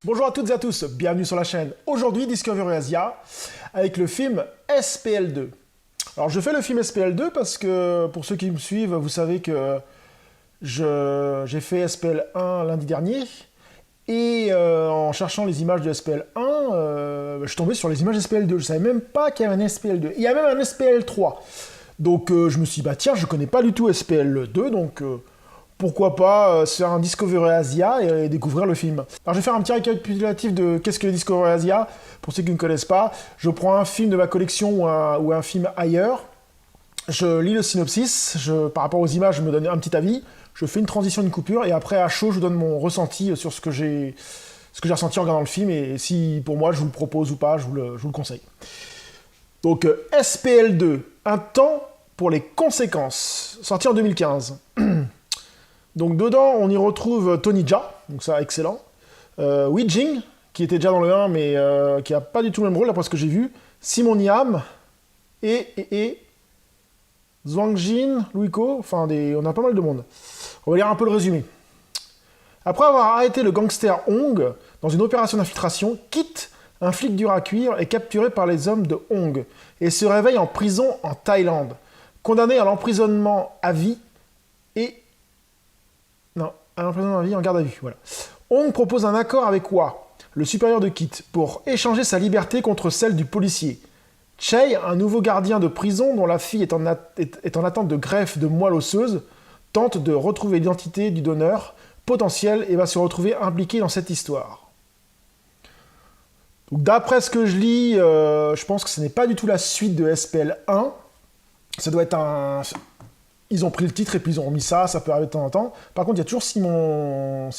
Bonjour à toutes et à tous, bienvenue sur la chaîne. Aujourd'hui, Discovery Asia, avec le film SPL2. Alors, je fais le film SPL2 parce que, pour ceux qui me suivent, vous savez que j'ai fait SPL1 lundi dernier, et en cherchant les images de SPL1, je suis tombé sur les images SPL2. Je savais même pas qu'il y avait un SPL2. Il y a même un SPL3. Donc, je me suis dit, bah tiens, je connais pas du tout SPL2, donc... pourquoi pas se faire un Discovery Asia et découvrir le film. Alors je vais faire un petit récapitulatif de qu'est-ce que le Discovery Asia, pour ceux qui ne connaissent pas. Je prends un film de ma collection ou un film ailleurs, je lis le synopsis, par rapport aux images, je me donne un petit avis, je fais une transition, une coupure, et après à chaud, je vous donne mon ressenti sur ce que j'ai ressenti en regardant le film, et si pour moi je vous le propose ou pas, je vous le conseille. Donc SPL2, un temps pour les conséquences, sorti en 2015. Donc dedans, on y retrouve Tony Jaa, donc ça, excellent. Wei Jing, qui était déjà dans le 1, mais qui n'a pas du tout le même rôle, d'après ce que j'ai vu. Simon Yam, et Zhuang Jin, Luiko, enfin, on a pas mal de monde. On va lire un peu le résumé. Après avoir arrêté le gangster Hong dans une opération d'infiltration, Kit, un flic dur à cuire, est capturé par les hommes de Hong et se réveille en prison en Thaïlande, condamné à l'emprisonnement à vie à l'emprisonnement à vie en garde à vue, voilà. Hong propose un accord avec Hua, le supérieur de Kit, pour échanger sa liberté contre celle du policier. Chey, un nouveau gardien de prison dont la fille est en attente de greffe de moelle osseuse, tente de retrouver l'identité du donneur potentiel et va se retrouver impliqué dans cette histoire. D'après ce que je lis, je pense que ce n'est pas du tout la suite de SPL1. Ça doit être un... Ils ont pris le titre et puis ils ont remis ça, ça peut arriver de temps en temps. Par contre, il y a toujours Simon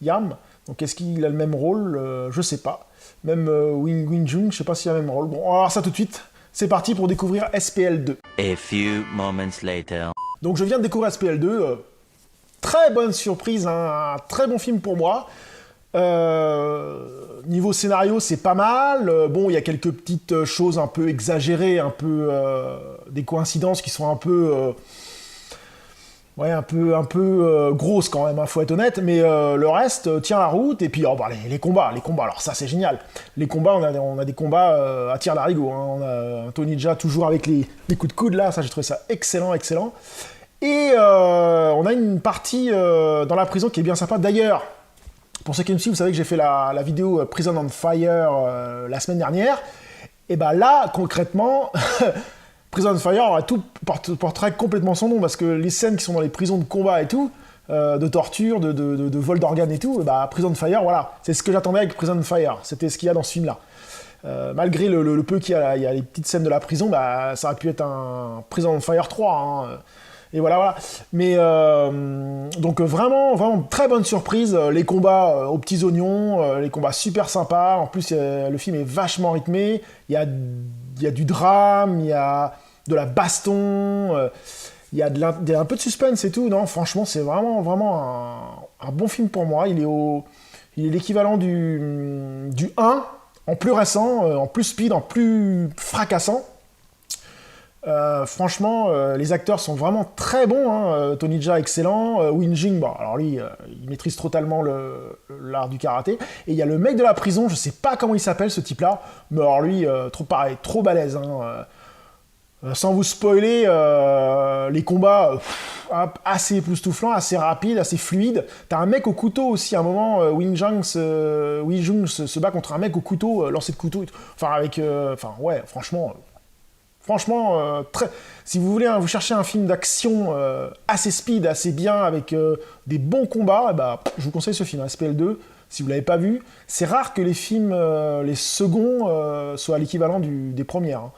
Yam, donc est-ce qu'il a le même rôle? Je sais pas. Même Wing Jung, je sais pas s'il a le même rôle. Bon, on va voir ça tout de suite. C'est parti pour découvrir SPL2. A few moments later. Donc je viens de découvrir SPL2. Très bonne surprise, hein, un très bon film pour moi. Niveau scénario, c'est pas mal. Bon, il y a quelques petites choses un peu exagérées, un peu des coïncidences qui sont un peu grosses quand même, hein, faut être honnête. Mais le reste tient la route. Et puis les combats. Alors ça, c'est génial. Les combats, on a des combats à tir larigot. Hein. On a Tony Jaa toujours avec les coups de coude là. Ça, j'ai trouvé ça excellent. Et on a une partie dans la prison qui est bien sympa. D'ailleurs, pour ceux qui me suivent, vous savez que j'ai fait la vidéo Prison on Fire la semaine dernière. Et ben là, concrètement, Prison on Fire, tout porterait complètement son nom, parce que les scènes qui sont dans les prisons de combat et tout, de torture, de vol d'organes et tout, bah, Prison on Fire, voilà, c'est ce que j'attendais avec Prison on Fire, c'était ce qu'il y a dans ce film-là. Malgré le peu qu'il y a, il y a les petites scènes de la prison, bah, ça aurait pu être un Prison on Fire 3, hein. Et voilà. Mais donc vraiment très bonne surprise. Les combats aux petits oignons, les combats super sympas. En plus, le film est vachement rythmé. Il y a du drame, il y a de la baston, il y a un peu de suspense et tout. Non, franchement, c'est vraiment un bon film pour moi. Il est l'équivalent du 1 en plus récent, en plus speed, en plus fracassant. Franchement, les acteurs sont vraiment très bons, hein. Tony Jaa excellent, Wei Jing, bon, alors lui, il maîtrise totalement l'art du karaté. Et il y a le mec de la prison, je sais pas comment il s'appelle ce type-là, mais alors lui, trop balèze. Hein. Sans vous spoiler, les combats assez époustouflants, assez rapides, assez fluides. T'as un mec au couteau aussi, à un moment, Wei Jung se bat contre un mec au couteau, lancé de couteau. Ouais, franchement, si vous voulez, hein, vous cherchez un film d'action assez speed, assez bien, avec des bons combats, bah, je vous conseille ce film, SPL2, si vous ne l'avez pas vu. C'est rare que les films, les seconds, soient l'équivalent des premiers. Hein.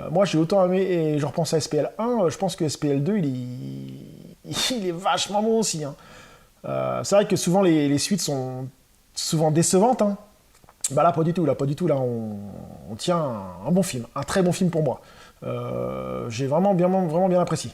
Moi, j'ai autant aimé, et je repense à SPL1, je pense que SPL2, il est vachement bon aussi. Hein. C'est vrai que souvent, les suites sont souvent décevantes, hein. Bah là, pas du tout. Là, on tient un bon film, un très bon film pour moi. J'ai vraiment bien apprécié.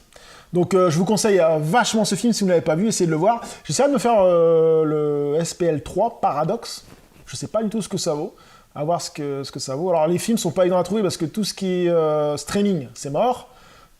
Donc, je vous conseille vachement ce film si vous ne l'avez pas vu, essayez de le voir. J'essaierai de me faire le SPL3 Paradox. Je sais pas du tout ce que ça vaut. À voir ce que ça vaut. Alors, les films sont pas évidents à trouver parce que tout ce qui est streaming, c'est mort.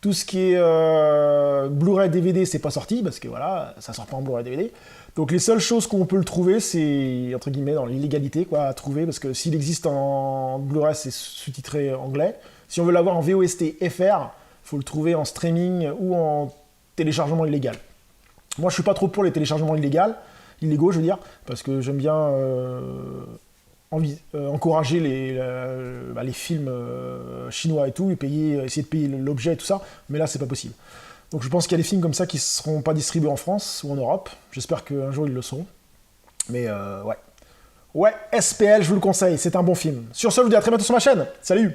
Tout ce qui est Blu-ray DVD, c'est pas sorti, parce que voilà, ça sort pas en Blu-ray DVD. Donc les seules choses qu'on peut le trouver, c'est entre guillemets dans l'illégalité quoi, à trouver, parce que s'il existe en Blu-ray, c'est sous-titré anglais. Si on veut l'avoir en VOST FR, faut le trouver en streaming ou en téléchargement illégal. Moi, je suis pas trop pour les téléchargements illégaux, je veux dire, parce que j'aime bien encourager les films chinois et tout, et essayer de payer l'objet et tout ça, mais là, c'est pas possible. Donc je pense qu'il y a des films comme ça qui ne seront pas distribués en France ou en Europe. J'espère qu'un jour ils le seront. Mais ouais. Ouais, SPL, je vous le conseille, c'est un bon film. Sur ce, je vous dis à très bientôt sur ma chaîne. Salut!